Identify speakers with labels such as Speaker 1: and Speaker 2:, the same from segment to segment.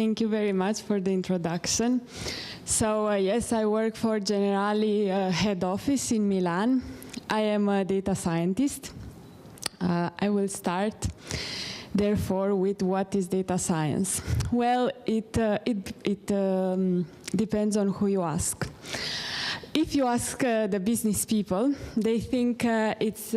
Speaker 1: Thank you very much for the introduction. So yes, I work for Generali head office in Milan. I am a data scientist. I will start, therefore, with what is data science. Well, it depends on who you ask. If you ask the business people, they think it's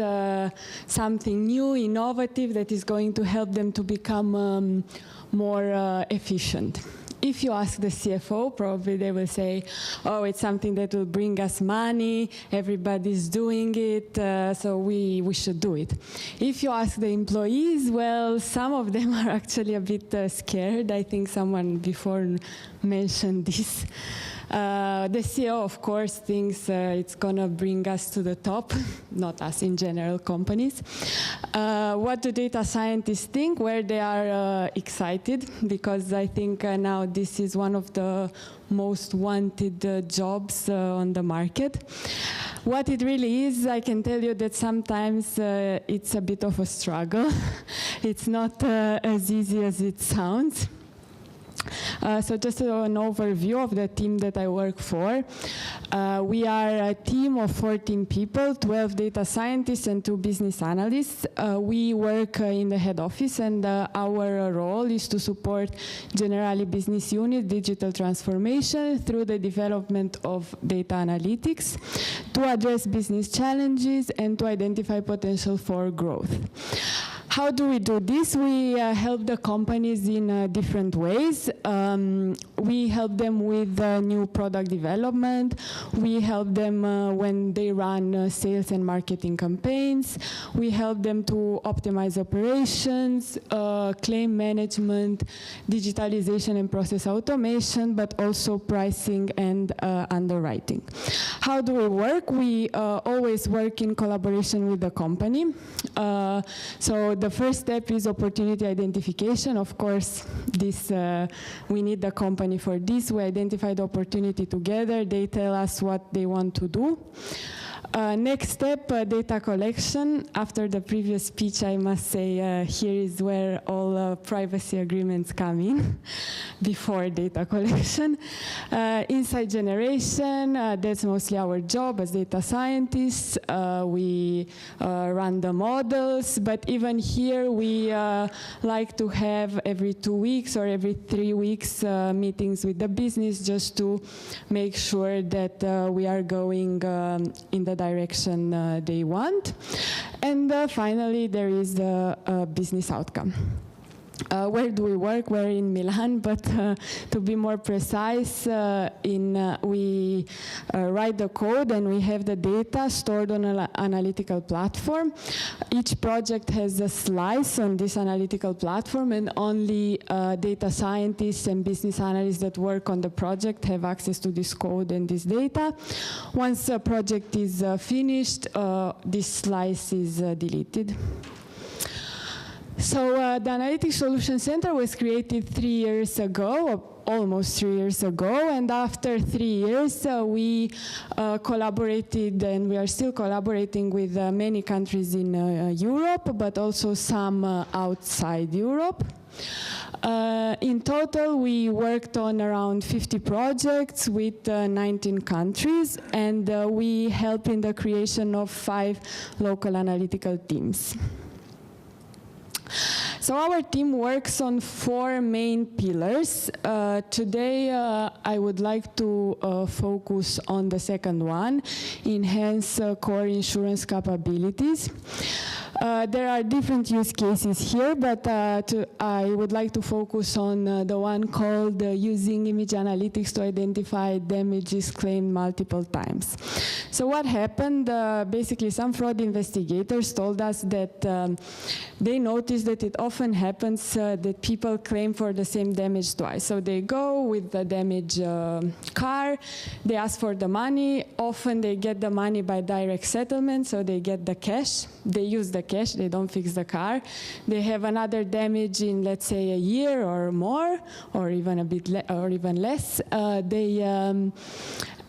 Speaker 1: something new, innovative, that is going to help them to become more efficient. If you ask the CFO, probably they will say, oh, it's something that will bring us money, everybody's doing it, so we should do it. If you ask the employees, well, some of them are actually a bit scared. I think someone before mentioned this. The CEO, of course, thinks it's going to bring us to the top, not us in general, companies. What do data scientists think? Where they are excited, because I think now this is one of the most wanted jobs on the market. What it really is, I can tell you that sometimes it's a bit of a struggle. It's not as easy as it sounds. So just an overview of the team that I work for. We are a team of 14 people, 12 data scientists and 2 business analysts. We work in the head office, and our role is to support Generali business unit digital transformation through the development of data analytics, to address business challenges and to identify potential for growth. How do we do this? We help the companies in different ways. We help them with new product development. We help them when they run sales and marketing campaigns. We help them to optimize operations, claim management, digitalization and process automation, but also pricing and underwriting. How do we work? We always work in collaboration with the company. So the first step is opportunity identification. Of course, this we need the company for this. We identify the opportunity together. They tell us what they want to do. Next step, data collection. After the previous speech, I must say here is where all privacy agreements come in, before data collection. Insight generation, that's mostly our job as data scientists. We run the models, but even here we like to have every 2 weeks or every 3 weeks meetings with the business, just to make sure that we are going in the direction they want. And finally, there is the business outcome. Where do we work? We're in Milan, but to be more precise, we write the code and we have the data stored on an analytical platform. Each project has a slice on this analytical platform, and only data scientists and business analysts that work on the project have access to this code and this data. Once a project is finished, this slice is deleted. So the Analytics Solution Center was created 3 years ago, almost 3 years ago, and after 3 years we collaborated, and we are still collaborating with many countries in Europe, but also some outside Europe. In total, we worked on around 50 projects with 19 countries, and we helped in the creation of 5 local analytical teams. So our team works on 4 main pillars. Today I would like to focus on the second one, enhance core insurance capabilities. There are different use cases here, but I would like to focus on the one called using image analytics to identify damages claimed multiple times. So what happened? Basically, some fraud investigators told us that they noticed that it often happens that people claim for the same damage twice. So they go with the damaged car, they ask for the money. Often they get the money by direct settlement, so they get the cash. They use the cash, they don't fix the car. They have another damage in, let's say, a year or more, or even a bit or even less.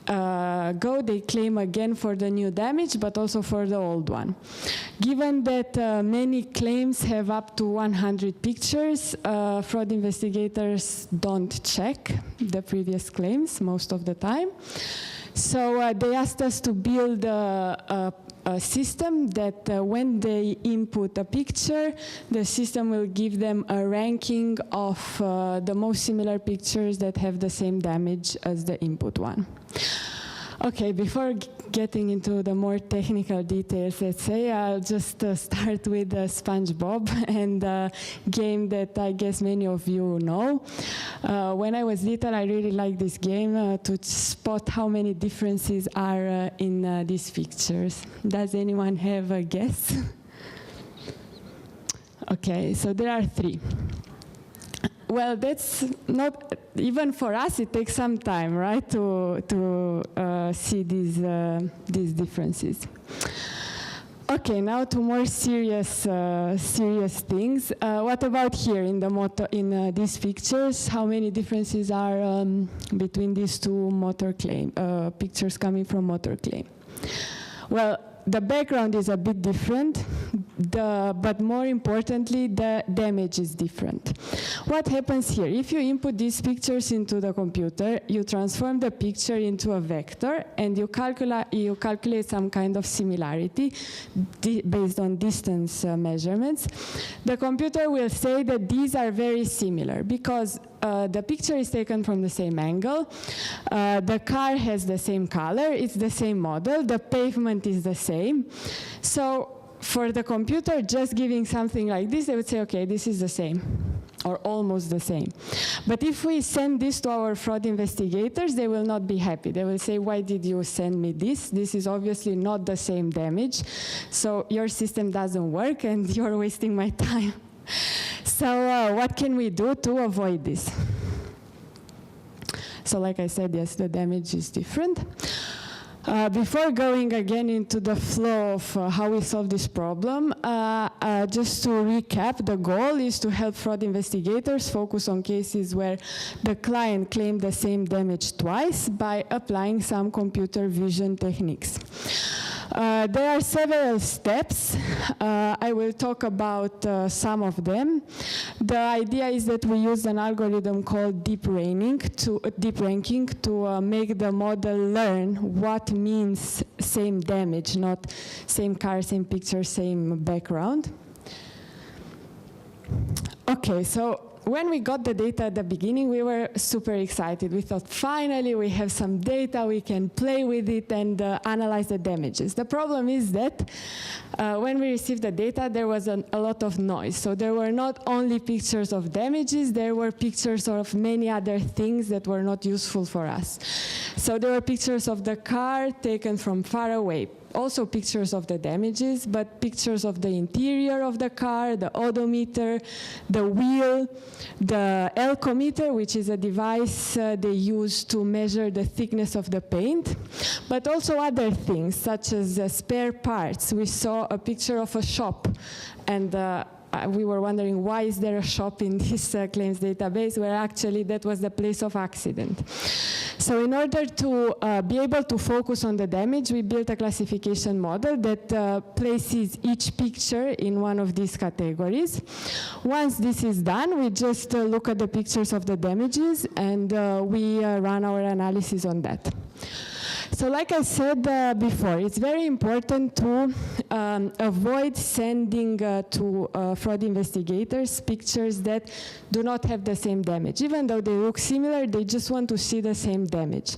Speaker 1: They claim again for the new damage, but also for the old one. Given that many claims have up to 100 pictures, fraud investigators don't check the previous claims most of the time. So they asked us to build a system that when they input a picture, the system will give them a ranking of the most similar pictures that have the same damage as the input one. Okay, before getting into the more technical details, let's say, I'll just start with SpongeBob and a game that I guess many of you know. When I was little, I really liked this game to spot how many differences are in these pictures. Does anyone have a guess? Okay, so there are 3. Well, that's not, even for us, it takes some time, right, to see these differences. Okay, now to more serious things. What about here in these pictures? How many differences are between these two pictures coming from motor claim? Well, the background is a bit different, but more importantly, the damage is different. What happens here? If you input these pictures into the computer, you transform the picture into a vector, and you calculate some kind of similarity based on distance measurements. The computer will say that these are very similar because the picture is taken from the same angle, the car has the same color, it's the same model, the pavement is the same. So for the computer, just giving something like this, they would say, okay, this is the same, or almost the same. But if we send this to our fraud investigators, they will not be happy. They will say, why did you send me this? This is obviously not the same damage. So your system doesn't work, and you're wasting my time. So what can we do to avoid this? So like I said, yes, the damage is different. Before going again into the flow of how we solve this problem, just to recap, the goal is to help fraud investigators focus on cases where the client claimed the same damage twice by applying some computer vision techniques. There are several steps. I will talk about some of them. The idea is that we use an algorithm called deep ranking to make the model learn what means same damage, not same car, same picture, same background. Okay, so when we got the data at the beginning, we were super excited. We thought, finally, we have some data, we can play with it and analyze the damages. The problem is that when we received the data, there was a lot of noise. So there were not only pictures of damages, there were pictures of many other things that were not useful for us. So there were pictures of the car taken from far away, also pictures of the damages, but pictures of the interior of the car, the odometer, the wheel, the alcometer, which is a device they use to measure the thickness of the paint, but also other things, such as spare parts. We saw a picture of a shop, and we were wondering, why is there a shop in this claims database, where actually that was the place of accident. So in order to be able to focus on the damage, we built a classification model that places each picture in one of these categories. Once this is done, we just look at the pictures of the damages, and we run our analysis on that. So like I said before, it's very important to avoid sending to fraud investigators pictures that do not have the same damage. Even though they look similar, they just want to see the same damage.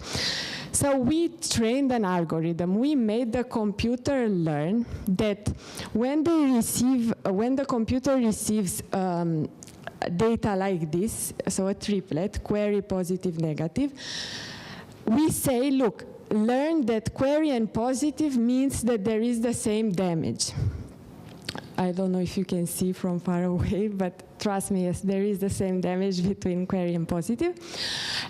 Speaker 1: So we trained an algorithm. We made the computer learn that when the computer receives data like this, so a triplet, query, positive, negative, we say, look, learn that query and positive means that there is the same damage. I don't know if you can see from far away, but trust me, yes, there is the same damage between query and positive.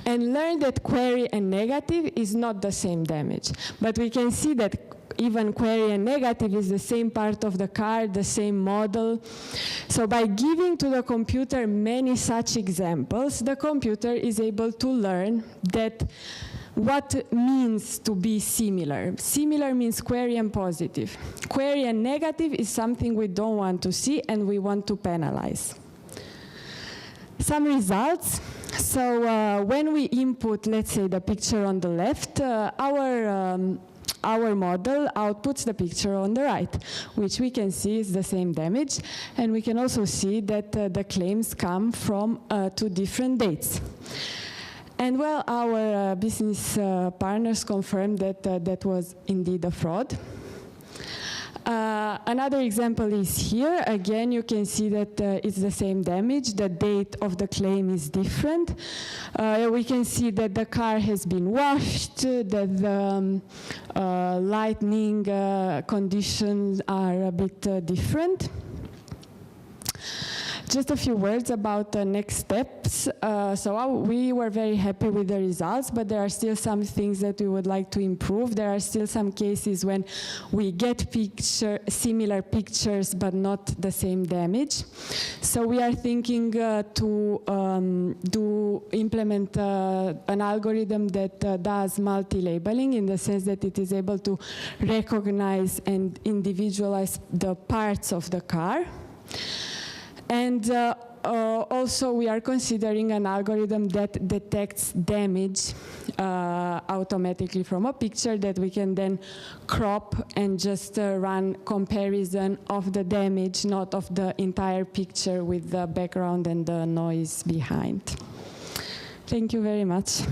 Speaker 1: And learn that query and negative is not the same damage. But we can see that even query and negative is the same part of the car, the same model. So by giving to the computer many such examples, the computer is able to learn that what means to be similar? Similar means query and positive. Query and negative is something we don't want to see and we want to penalize. Some results. So when we input, let's say, the picture on the left, our model outputs the picture on the right, which we can see is the same damage. And we can also see that the claims come from 2 different dates. And well, our business partners confirmed that that was indeed a fraud. Another example is here. Again, you can see that it's the same damage. The date of the claim is different. We can see that the car has been washed, that the lightning conditions are a bit different. Just a few words about the next steps. We were very happy with the results, but there are still some things that we would like to improve. There are still some cases when we get similar pictures, but not the same damage. So we are thinking to implement an algorithm that does multi-labeling, in the sense that it is able to recognize and individualize the parts of the car. And also we are considering an algorithm that detects damage automatically from a picture, that we can then crop and just run comparison of the damage, not of the entire picture with the background and the noise behind. Thank you very much.